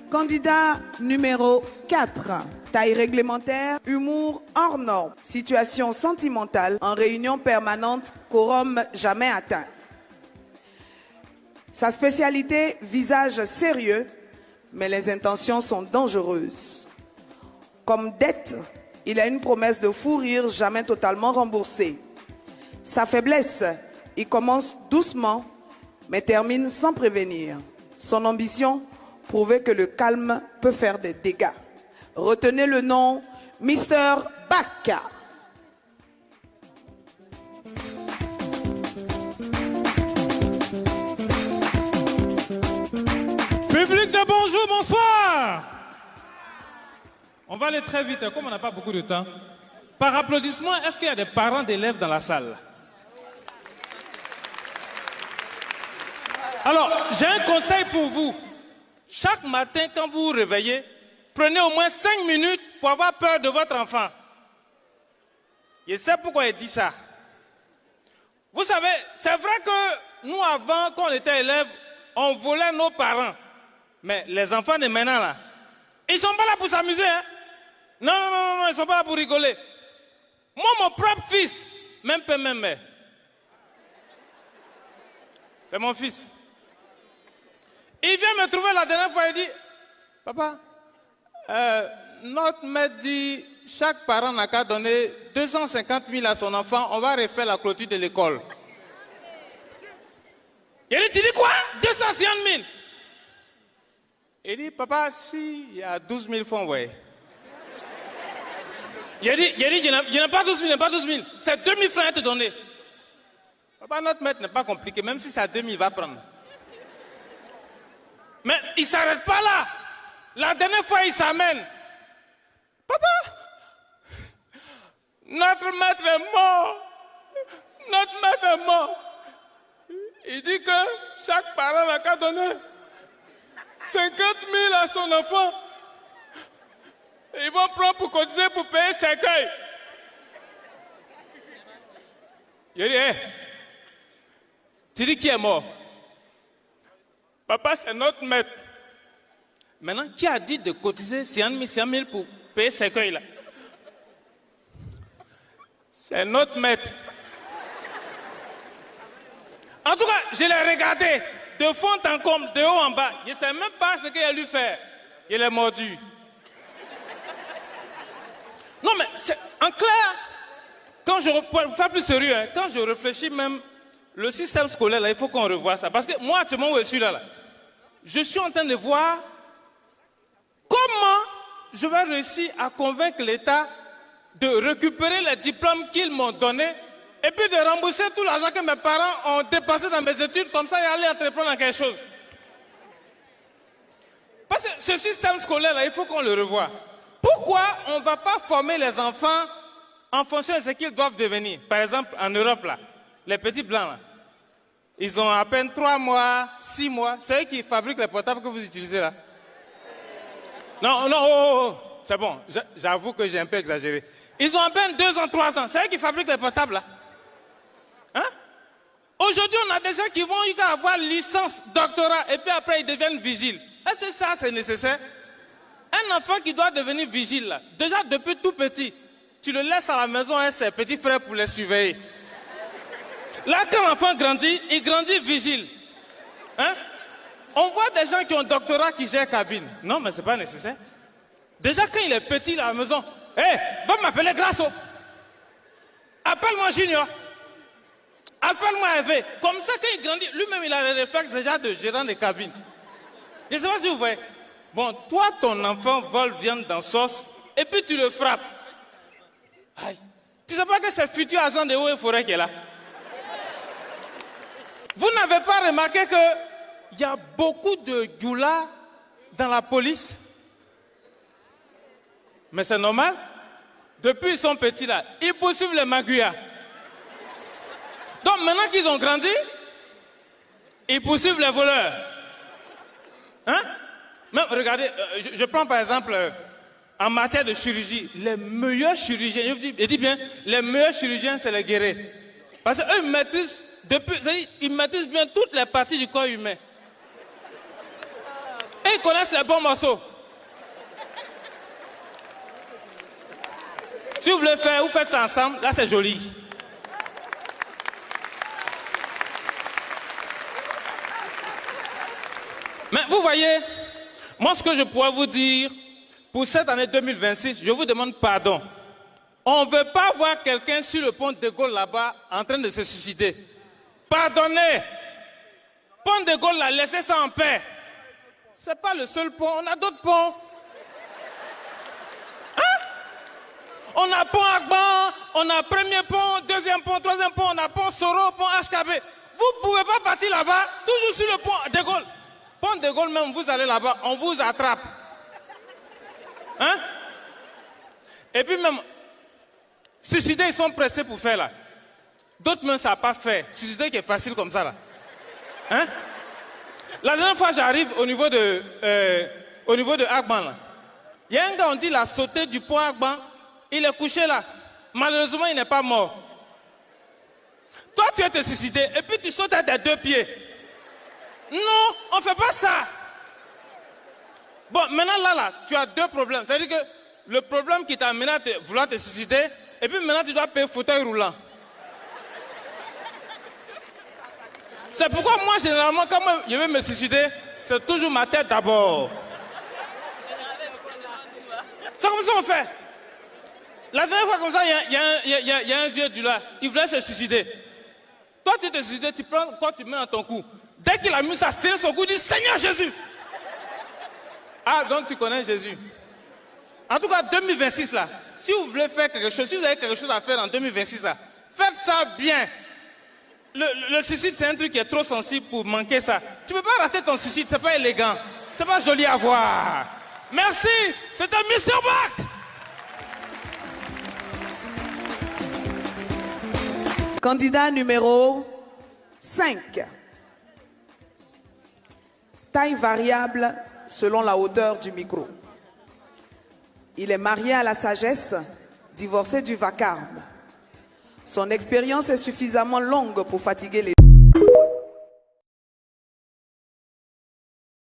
Candidat numéro 4. Taille réglementaire, humour hors norme, situation sentimentale, en réunion permanente, quorum jamais atteint. Sa spécialité, visage sérieux, mais les intentions sont dangereuses. Comme dette, il a une promesse de fou rire jamais totalement remboursée. Sa faiblesse, il commence doucement, mais termine sans prévenir. Son ambition, prouver que le calme peut faire des dégâts. Retenez le nom Mr. Baka. Public de bonjour, bonsoir. On va aller très vite, comme on n'a pas beaucoup de temps. Par applaudissement, est-ce qu'il y a des parents d'élèves dans la salle? Alors, j'ai un conseil pour vous. Chaque matin, quand vous vous réveillez, prenez au moins 5 minutes pour avoir peur de votre enfant. Je sais pourquoi il dit ça. Vous savez, c'est vrai que nous, avant, quand on était élèves, on volait nos parents. Mais les enfants de maintenant, là, ils ne sont pas là pour s'amuser. Hein? Non, ils ne sont pas là pour rigoler. Moi, mon propre fils, même pas même mère. C'est mon fils. Il vient me trouver la dernière fois, il dit, papa, notre maître dit, chaque parent n'a qu'à donner 250 000 à son enfant, on va refaire la clôture de l'école. Il dit, tu dis quoi? 250 000. Il dit, papa, si, il y a 12 000 francs, ouais. Il a dit, je n'ai pas 12 000, je n'ai pas 12 000. C'est 2 000 francs à te donner. Papa, notre maître n'est pas compliqué, même si c'est à 2 000, il va prendre. Mais il ne s'arrête pas là. La dernière fois, il s'amène. Papa, notre maître est mort. Notre maître est mort. Il dit que chaque parent n'a qu'à donner 50 000 à son enfant. Ils vont prendre pour cotiser pour payer ses cueils. Il dit, hey, tu dis qui est mort? Papa, c'est notre maître. Maintenant, qui a dit de cotiser 100 000 pour payer ces cueils-là? C'est notre maître. En tout cas, je l'ai regardé de fond en comble, de haut en bas. Je ne sais même pas ce qu'il a lui faire. Il est mordu. Non, mais en clair, quand je pour faire plus sérieux, hein, quand je réfléchis même, le système scolaire, là, il faut qu'on revoie ça. Parce que moi, actuellement, où je suis là, je suis en train de voir comment je vais réussir à convaincre l'État de récupérer les diplômes qu'ils m'ont donnés et puis de rembourser tout l'argent que mes parents ont dépensé dans mes études, comme ça, et aller entreprendre dans quelque chose. Parce que ce système scolaire-là, il faut qu'on le revoie. Pourquoi on ne va pas former les enfants en fonction de ce qu'ils doivent devenir? Par exemple, en Europe, là, les petits blancs, là, ils ont à peine 3 mois, 6 mois. C'est eux qui fabriquent les portables que vous utilisez là. Non, c'est bon. J'avoue que j'ai un peu exagéré. Ils ont à peine 2 ans, 3 ans. C'est eux qui fabriquent les portables là. Hein? Aujourd'hui, on a des gens qui vont avoir licence, doctorat, et puis après ils deviennent vigiles. Est-ce que ça, c'est nécessaire? Un enfant qui doit devenir vigile, là, déjà depuis tout petit, tu le laisses à la maison avec ses petits frères pour les surveiller. Là, quand l'enfant grandit, il grandit vigile. Hein? On voit des gens qui ont un doctorat qui gèrent cabine. Non, mais ce n'est pas nécessaire. Déjà, quand il est petit là, à la maison, hé, va m'appeler Grasso. Appelle-moi Junior. Appelle-moi Hervé. Comme ça, quand il grandit, lui-même, il a les réflexes déjà de gérant de cabine. Je ne sais pas si vous voyez. Bon, toi, ton enfant vole viande dans sauce, et puis tu le frappes. Aïe. Tu ne sais pas que c'est le futur agent de eaux et forêt qui est là. Vous n'avez pas remarqué qu'il y a beaucoup de djoula dans la police? Mais c'est normal. Depuis ils sont petits là, ils poursuivent les magouillas. Donc maintenant qu'ils ont grandi, ils poursuivent les voleurs. Hein? Même, regardez, je prends par exemple, en matière de chirurgie, les meilleurs chirurgiens, je dis bien, les meilleurs chirurgiens, c'est les guerriers. Parce qu'eux, ils maîtrisent bien toutes les parties du corps humain. Et ils connaissent les bons morceaux. Si vous voulez faire, vous faites ça ensemble, là c'est joli. Mais vous voyez, moi ce que je pourrais vous dire, pour cette année 2026, je vous demande pardon. On ne veut pas voir quelqu'un sur le pont de Gaulle là-bas en train de se suicider. Pardonnez. Pont de Gaulle là, laissez ça en paix. Ce n'est pas le seul pont, on a d'autres ponts. Hein? On a pont Agban, on a premier pont, deuxième pont, troisième pont, on a pont Soro, pont HKB. Vous ne pouvez pas partir là-bas, toujours sur le pont de Gaulle. Pont de Gaulle même, vous allez là-bas, on vous attrape. Hein? Et puis même, suicider, ils sont pressés pour faire là. D'autres même, ça n'a pas fait. Suicider qui est facile comme ça là. Hein? La dernière fois, j'arrive au niveau de Agban là. Il y a un gars, on dit, il a sauté du pont Agban. Il est couché là. Malheureusement, il n'est pas mort. Toi, tu es te suicider et puis tu sautes à tes 2 pieds. Non, on ne fait pas ça. Bon, maintenant là, tu as 2 problèmes. C'est-à-dire que le problème qui t'a amené à vouloir te suicider, et puis maintenant tu dois payer fauteuil roulant. C'est pourquoi moi, généralement, quand je veux me suicider, c'est toujours ma tête d'abord. C'est comme ça qu'on fait. La dernière fois comme ça, il y a un vieux du là, il voulait se suicider. Toi, tu te suicides, tu prends quoi, tu mets dans ton cou. Dès qu'il a mis ça, serré son cou, il dit Seigneur Jésus. Ah, donc tu connais Jésus. En tout cas, 2026 là, si vous voulez faire quelque chose, si vous avez quelque chose à faire en 2026 là, faites ça bien. Le suicide, c'est un truc qui est trop sensible pour manquer ça. Tu ne peux pas rater ton suicide, c'est pas élégant. C'est pas joli à voir. Merci, c'était Mr. Bach. Candidat numéro 5. Taille variable selon la hauteur du micro. Il est marié à la sagesse, divorcé du vacarme. Son expérience est suffisamment longue pour fatiguer les